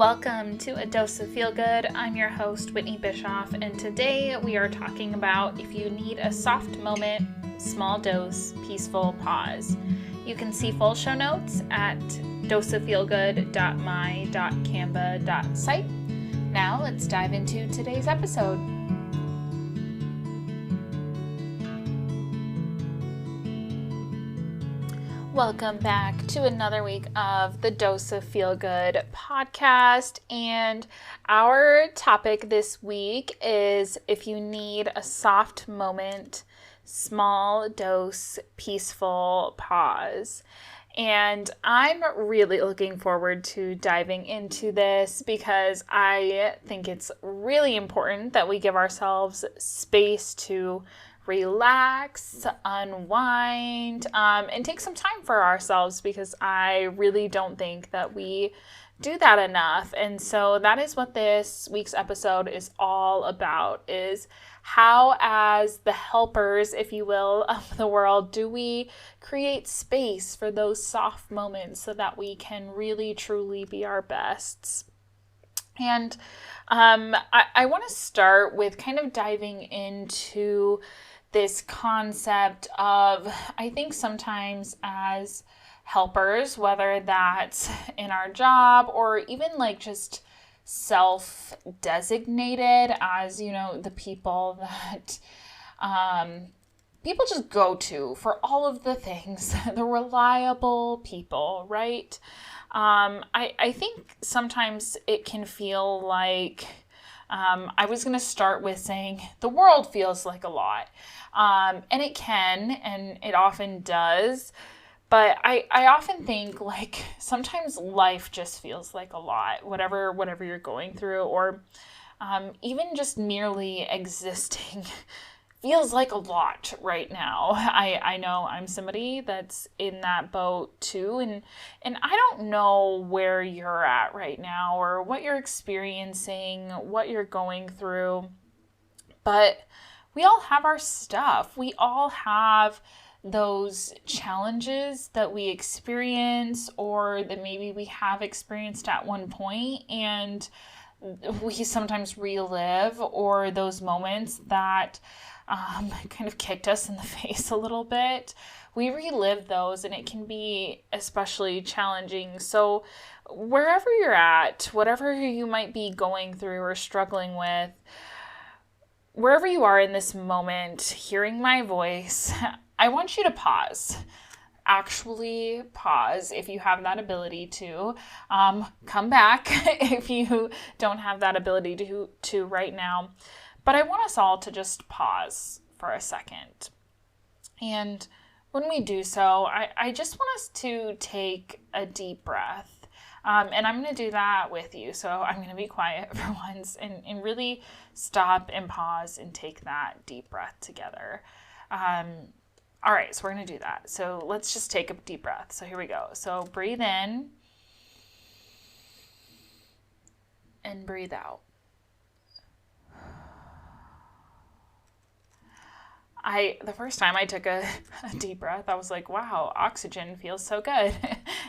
Welcome to A Dose of Feel Good. I'm your host, Whitney Bischoff, and today we are talking about if you need a soft moment, small dose, peaceful pause. You can see full show notes at doseofeelgood.my.canva.site. Now let's dive into today's episode. Welcome back to another week of the Dose of Feel Good podcast, and our topic this week is if you need a soft moment, small dose, peaceful pause. And I'm really looking forward to diving into this because I think it's really important that we give ourselves space to relax, unwind, and take some time for ourselves because I really don't think that we do that enough. And so that is what this week's episode is all about, is how, as the helpers, if you will, of the world, do we create space for those soft moments so that we can really, truly be our best. And I want to start with kind of diving into this concept of, I think sometimes as helpers, whether that's in our job or even like just self-designated as, the people that people just go to for all of the things, the reliable people, right? I think sometimes it can feel like, I was going to start with saying the world feels like a lot. And it can, and it often does. But I often think like sometimes life just feels like a lot, whatever you're going through, or even just merely existing feels like a lot right now. I know I'm somebody that's in that boat too, and I don't know where you're at right now or what you're experiencing, what you're going through, but we all have our stuff. We all have those challenges that we experience or that maybe we have experienced at one point, and we sometimes relive, or those moments that kind of kicked us in the face a little bit. We relive those, and it can be especially challenging. So wherever you're at, whatever you might be going through or struggling with, wherever you are in this moment, hearing my voice, I want you to pause. Actually pause if you have that ability to. Come back if you don't have that ability to right now. But I want us all to just pause for a second. And when we do so, I just want us to take a deep breath. And I'm going to do that with you. So I'm going to be quiet for once and really stop and pause and take that deep breath together. All right, so we're going to do that. So let's just take a deep breath. So here we go. So breathe in and breathe out. The first time I took a deep breath, I was like, wow, oxygen feels so good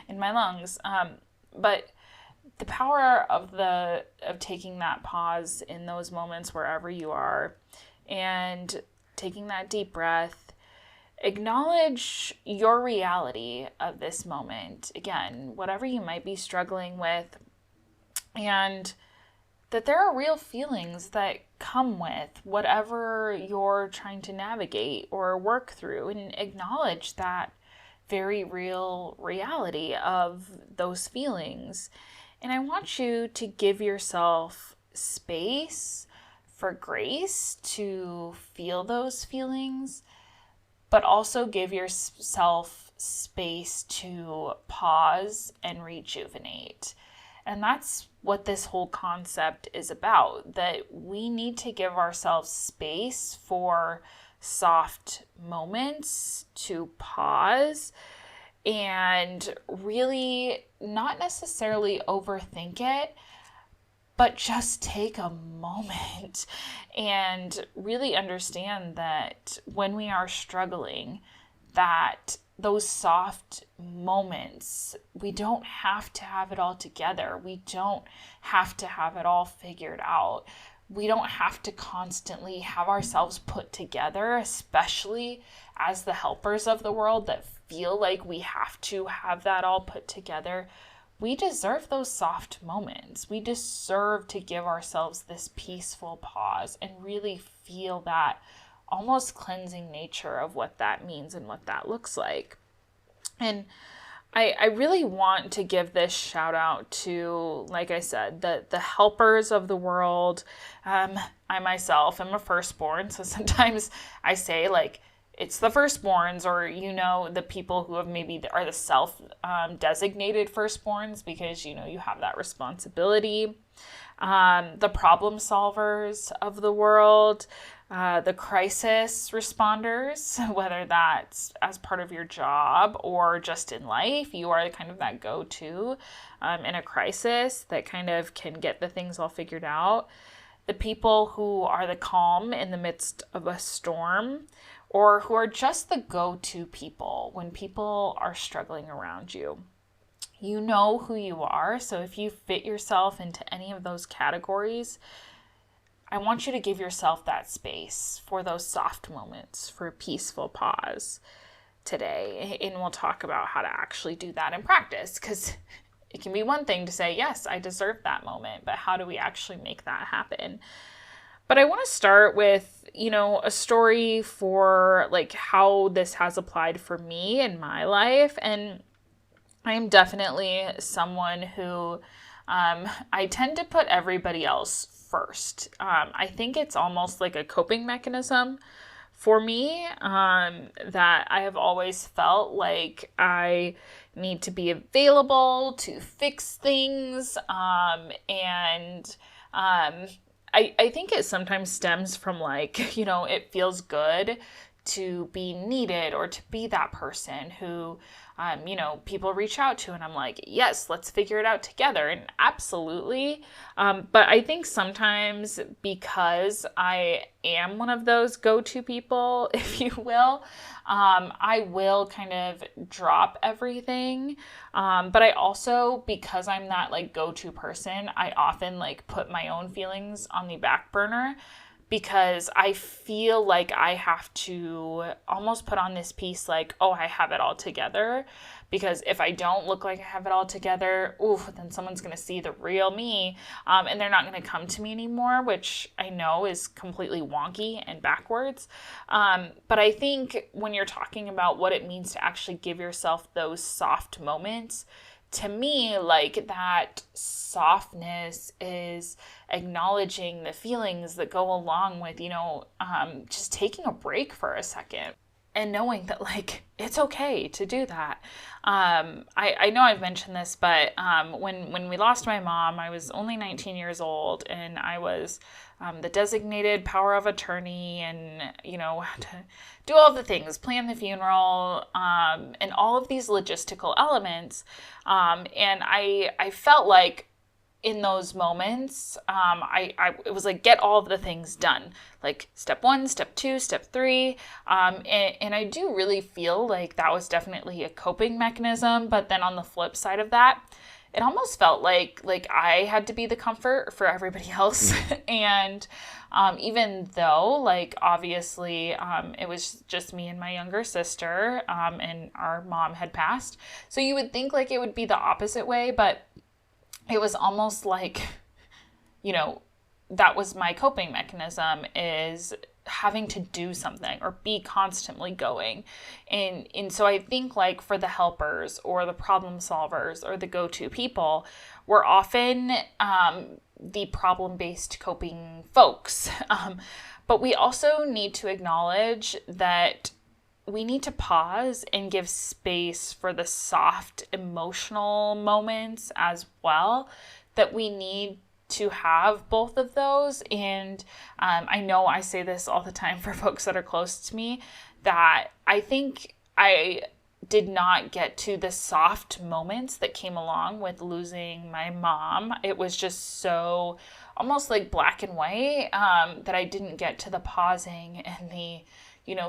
in my lungs. But the power of taking that pause in those moments wherever you are and taking that deep breath, acknowledge your reality of this moment. Again, whatever you might be struggling with, and that there are real feelings that come with whatever you're trying to navigate or work through, and acknowledge that very real reality of those feelings. And I want you to give yourself space for grace to feel those feelings, but also give yourself space to pause and rejuvenate. And that's what this whole concept is about, that we need to give ourselves space for soft moments to pause and really not necessarily overthink it, but just take a moment and really understand that when we are struggling, that those soft moments. We don't have to have it all together. We don't have to have it all figured out. We don't have to constantly have ourselves put together, especially as the helpers of the world that feel like we have to have that all put together. We deserve those soft moments. We deserve to give ourselves this peaceful pause and really feel that almost cleansing nature of what that means and what that looks like. And I really want to give this shout out to, like I said, the helpers of the world. I myself am a firstborn, so sometimes I say like it's the firstborns, or the people who have maybe are the self designated firstborns, because you have that responsibility. The problem solvers of the world, the crisis responders, whether that's as part of your job or just in life, you are kind of that go-to in a crisis that kind of can get the things all figured out. The people who are the calm in the midst of a storm, or who are just the go-to people when people are struggling around you. You know who you are, so if you fit yourself into any of those categories, I want you to give yourself that space for those soft moments, for a peaceful pause today. And we'll talk about how to actually do that in practice, because it can be one thing to say, yes, I deserve that moment, but how do we actually make that happen? But I want to start with, a story for like how this has applied for me in my life. And I am definitely someone who I tend to put everybody else first. I think it's almost like a coping mechanism for me, that I have always felt like I need to be available to fix things. I think it sometimes stems from like, it feels good to be needed or to be that person who, people reach out to, and I'm like, yes, let's figure it out together. And absolutely. But I think sometimes because I am one of those go-to people, if you will, I will kind of drop everything. But I also, because I'm that like go-to person, I often like put my own feelings on the back burner, because I feel like I have to almost put on this piece like, oh, I have it all together. Because if I don't look like I have it all together, then someone's going to see the real me, and they're not going to come to me anymore, which I know is completely wonky and backwards. But I think when you're talking about what it means to actually give yourself those soft moments, to me, like that softness is acknowledging the feelings that go along with, just taking a break for a second and knowing that like, it's okay to do that. I know I've mentioned this, but when we lost my mom, I was only 19 years old, and I was the designated power of attorney, and, had to do all the things, plan the funeral, and all of these logistical elements. And I felt like in those moments, it was like, get all of the things done, like step 1, step 2, step 3. And I do really feel like that was definitely a coping mechanism. But then on the flip side of that, it almost felt like I had to be the comfort for everybody else. And even though, like, obviously, it was just me and my younger sister, and our mom had passed. So you would think like it would be the opposite way, but it was almost like, that was my coping mechanism, is having to do something or be constantly going. And so I think like for the helpers or the problem solvers or the go-to people, we're often the problem-based coping folks. But we also need to acknowledge that we need to pause and give space for the soft emotional moments as well, that we need to have both of those. And I know I say this all the time for folks that are close to me, that I think I did not get to the soft moments that came along with losing my mom. It was just so almost like black and white, that I didn't get to the pausing and the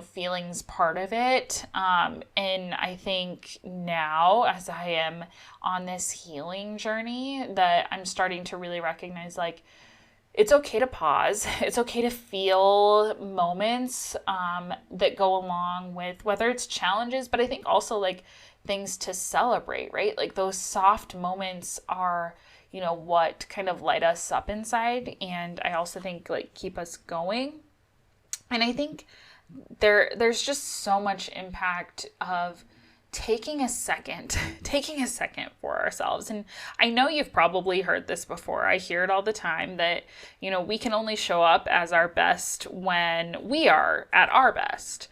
feelings part of it. And I think now, as I am on this healing journey, that I'm starting to really recognize, like, it's okay to pause. It's okay to feel moments that go along with whether it's challenges, but I think also like things to celebrate, right? Like those soft moments are, what kind of light us up inside. And I also think like keep us going. And I think there's just so much impact of taking a second for ourselves. And I know you've probably heard this before. I hear it all the time that, we can only show up as our best when we are at our best.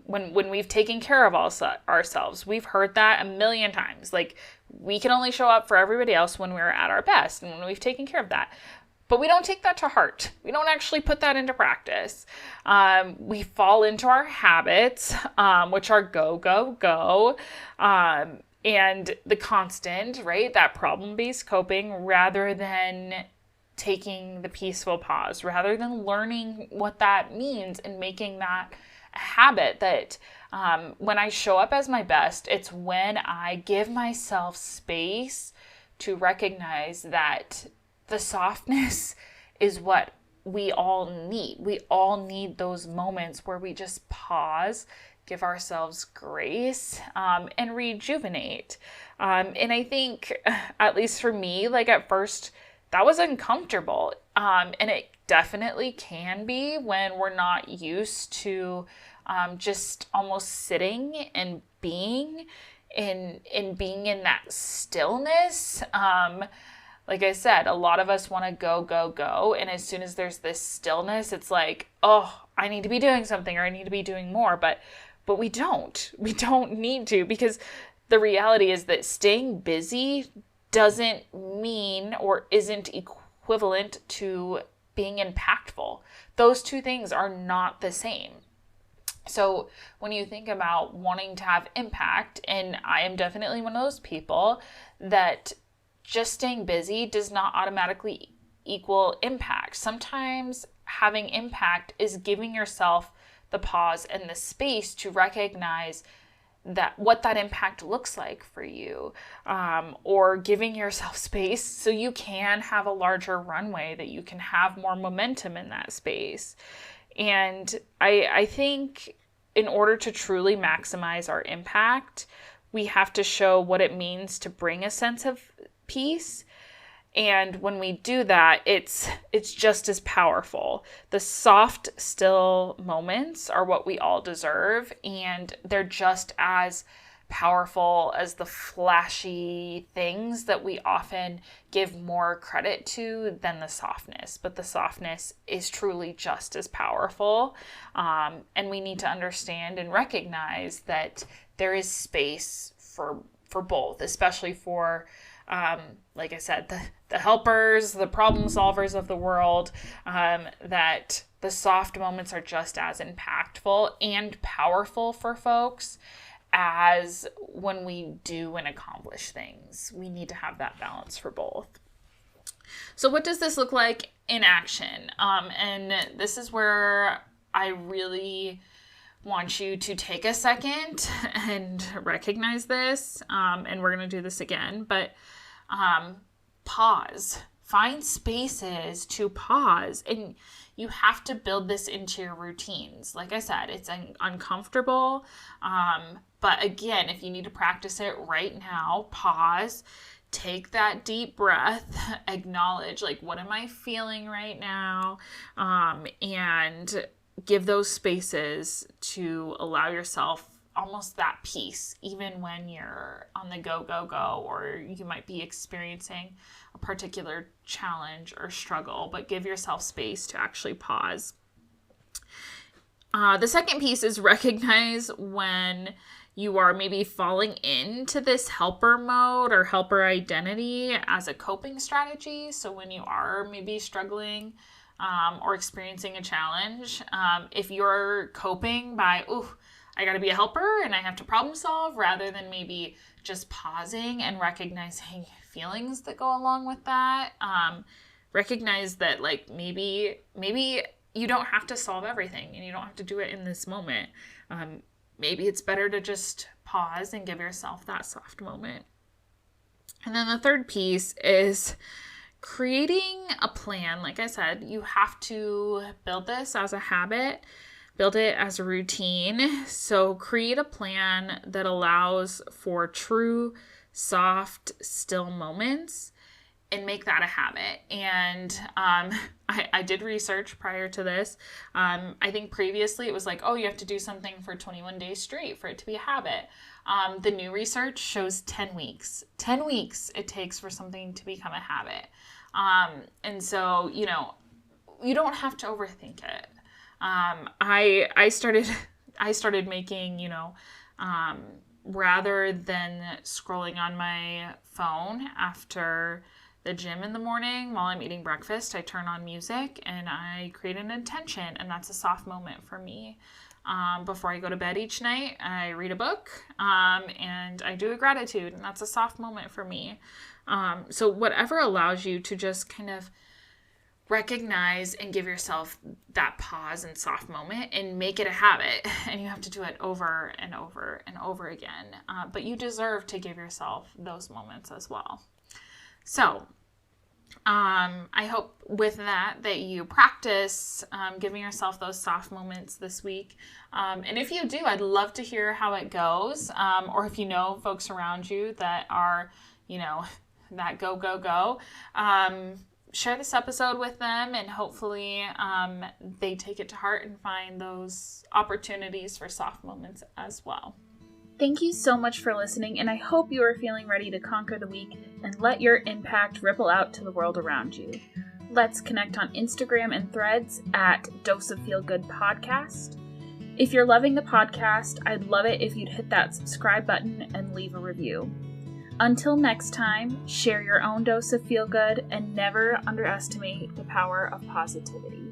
When we've taken care of ourselves. We've heard that a million times. Like, we can only show up for everybody else when we're at our best and when we've taken care of that. But we don't take that to heart. We don't actually put that into practice. We fall into our habits, which are go, go, go. And the constant, right? That problem-based coping, rather than taking the peaceful pause, rather than learning what that means and making that a habit that when I show up as my best, it's when I give myself space to recognize that the softness is what we all need. We all need those moments where we just pause, give ourselves grace, and rejuvenate. And I think, at least for me, like at first, that was uncomfortable. And it definitely can be when we're not used to just almost sitting and being in that stillness. Like I said, a lot of us want to go, go, go. And as soon as there's this stillness, it's like, oh, I need to be doing something or I need to be doing more. But we don't. We don't need to, because the reality is that staying busy doesn't mean or isn't equivalent to being impactful. Those two things are not the same. So when you think about wanting to have impact, and I am definitely one of those people that just staying busy does not automatically equal impact. Sometimes having impact is giving yourself the pause and the space to recognize that what that impact looks like for you, or giving yourself space so you can have a larger runway, that you can have more momentum in that space. And I think in order to truly maximize our impact, we have to show what it means to bring a sense of peace. And when we do that, it's just as powerful. The soft, still moments are what we all deserve, and they're just as powerful as the flashy things that we often give more credit to than the softness. But the softness is truly just as powerful. And we need to understand and recognize that there is space for both, especially for like I said, the helpers, the problem solvers of the world, that the soft moments are just as impactful and powerful for folks as when we do and accomplish things. We need to have that balance for both. So what does this look like in action? And this is where I really want you to take a second and recognize this. And we're going to do this again, but pause. Find spaces to pause. And you have to build this into your routines. Like I said, it's uncomfortable. But again, if you need to practice it right now, pause, take that deep breath, acknowledge, like, what am I feeling right now? And give those spaces to allow yourself almost that peace, even when you're on the go, go, go, or you might be experiencing a particular challenge or struggle, but give yourself space to actually pause. The second piece is recognize when you are maybe falling into this helper mode or helper identity as a coping strategy. So when you are maybe struggling or experiencing a challenge, if you're coping by, I got to be a helper and I have to problem solve, rather than maybe just pausing and recognizing feelings that go along with that. Recognize that, like, maybe you don't have to solve everything, and you don't have to do it in this moment. Maybe it's better to just pause and give yourself that soft moment. And then the third piece is creating a plan. Like I said, you have to build this as a habit, build it as a routine. So create a plan that allows for true, soft, still moments, and make that a habit. And I did research prior to this. I think previously it was like, oh, you have to do something for 21 days straight for it to be a habit. The new research shows 10 weeks. 10 weeks it takes for something to become a habit. And so, you don't have to overthink it. I started making, rather than scrolling on my phone after the gym in the morning while I'm eating breakfast, I turn on music and I create an intention, and that's a soft moment for me. Before I go to bed each night, I read a book, and I do a gratitude, and that's a soft moment for me. So whatever allows you to just kind of recognize and give yourself that pause and soft moment and make it a habit. And you have to do it over and over and over again. But you deserve to give yourself those moments as well. So I hope with that you practice giving yourself those soft moments this week. And if you do, I'd love to hear how it goes. Or if you know folks around you that are, that go. Share this episode with them, and hopefully they take it to heart and find those opportunities for soft moments as well. Thank you so much for listening, and I hope you are feeling ready to conquer the week and let your impact ripple out to the world around you. Let's connect on Instagram and Threads at Dose of Feel Good Podcast. If you're loving the podcast, I'd love it if you'd hit that subscribe button and leave a review. Until next time, share your own dose of feel good and never underestimate the power of positivity.